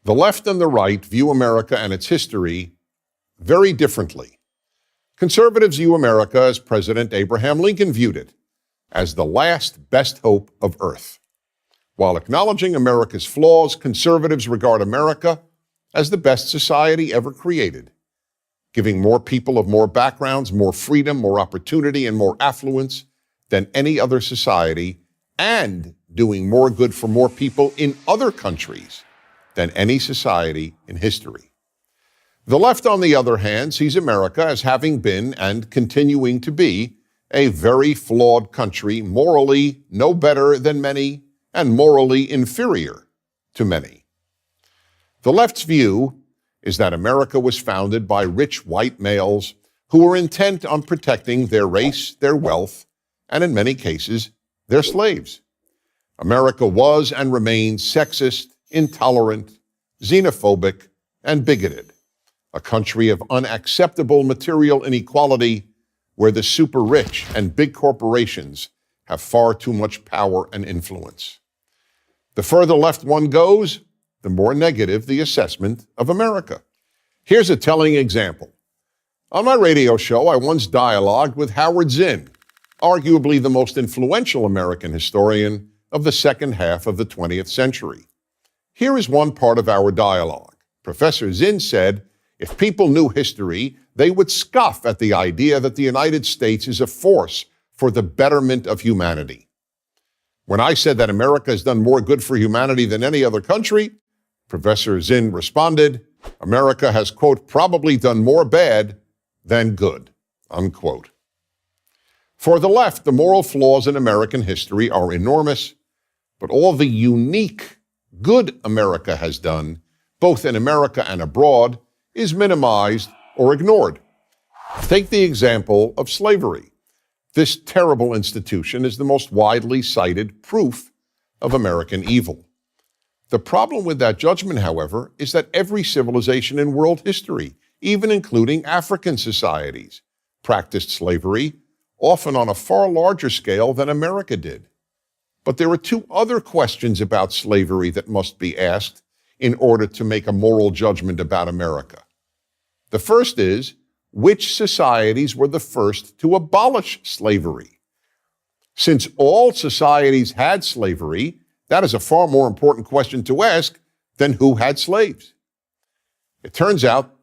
The left and the right view America and its history very differently. Conservatives view America as President Abraham Lincoln viewed it, as the last best hope of Earth. While acknowledging America's flaws, conservatives regard America as the best society ever created, giving more people of more backgrounds, more freedom, more opportunity, and more affluence than any other society, and doing more good for more people in other countries than any society in history. The left, on the other hand, sees America as having been and continuing to be a very flawed country, morally no better than many and morally inferior to many. The left's view is that America was founded by rich white males who were intent on protecting their race, their wealth, and in many cases, their slaves. America was and remains sexist, intolerant, xenophobic, and bigoted, a country of unacceptable material inequality where the super rich and big corporations have far too much power and influence. The further left one goes, the more negative the assessment of America. Here's a telling example. On my radio show, I once dialogued with Howard Zinn, arguably the most influential American historian of the second half of the 20th century. Here is one part of our dialogue. Professor Zinn said, if people knew history, they would scoff at the idea that the United States is a force for the betterment of humanity. When I said that America has done more good for humanity than any other country, Professor Zinn responded, America has, quote, probably done more bad than good, unquote. For the left, the moral flaws in American history are enormous, but all the unique good America has done, both in America and abroad, is minimized or ignored. Take the example of slavery. This terrible institution is the most widely cited proof of American evil. The problem with that judgment, however, is that every civilization in world history, even including African societies, practiced slavery, often on a far larger scale than America did. But there are two other questions about slavery that must be asked in order to make a moral judgment about America. The first is, which societies were the first to abolish slavery? Since all societies had slavery, that is a far more important question to ask than who had slaves. It turns out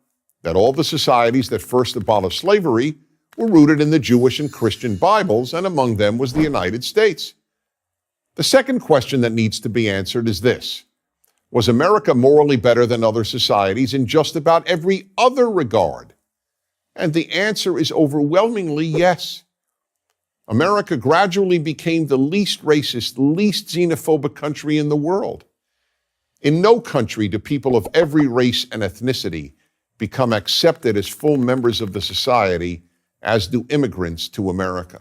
that all the societies that first abolished slavery were rooted in the Jewish and Christian Bibles, and among them was the United States. The second question that needs to be answered is this: was America morally better than other societies in just about every other regard? And the answer is overwhelmingly yes. America gradually became the least racist, least xenophobic country in the world. In no country do people of every race and ethnicity become accepted as full members of the society as do immigrants to America.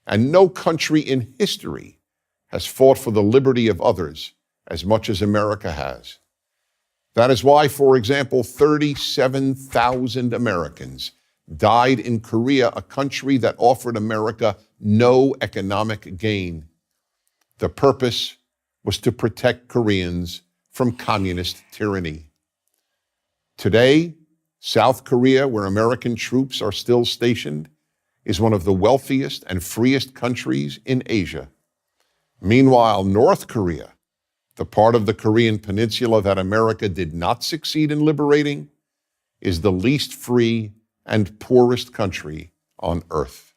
And no country in history has fought for the liberty of others as much as America has. That is why, for example, 37,000 Americans died in Korea, a country that offered America no economic gain. The purpose was to protect Koreans from communist tyranny. Today, South Korea, where American troops are still stationed, is one of the wealthiest and freest countries in Asia. Meanwhile, North Korea, the part of the Korean peninsula that America did not succeed in liberating, is the least free and poorest country on earth.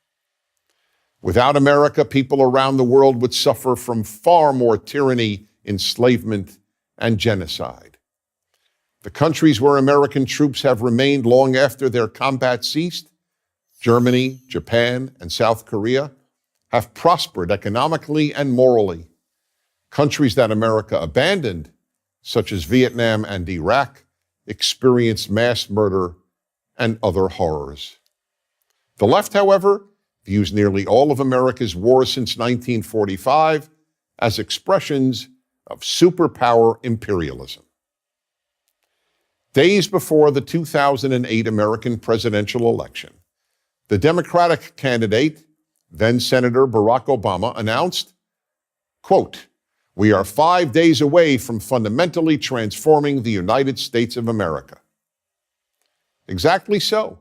Without America, people around the world would suffer from far more tyranny, enslavement, and genocide. The countries where American troops have remained long after their combat ceased, Germany, Japan, and South Korea, have prospered economically and morally. Countries that America abandoned, such as Vietnam and Iraq, experienced mass murder and other horrors. The left, however, views nearly all of America's wars since 1945 as expressions of superpower imperialism. Days before the 2008 American presidential election, the Democratic candidate, then Senator Barack Obama, announced, quote, We are 5 days away from fundamentally transforming the United States of America. Exactly so.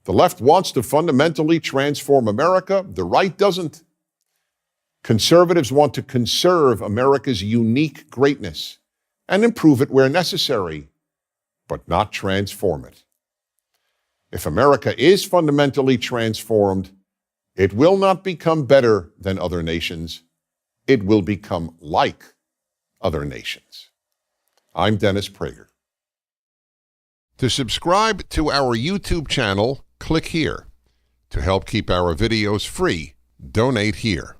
The left wants to fundamentally transform America. The right doesn't. Conservatives want to conserve America's unique greatness and improve it where necessary, but not transform it. If America is fundamentally transformed, it will not become better than other nations. It will become like other nations. I'm Dennis Prager. To subscribe to our YouTube channel, click here. To help keep our videos free, donate here.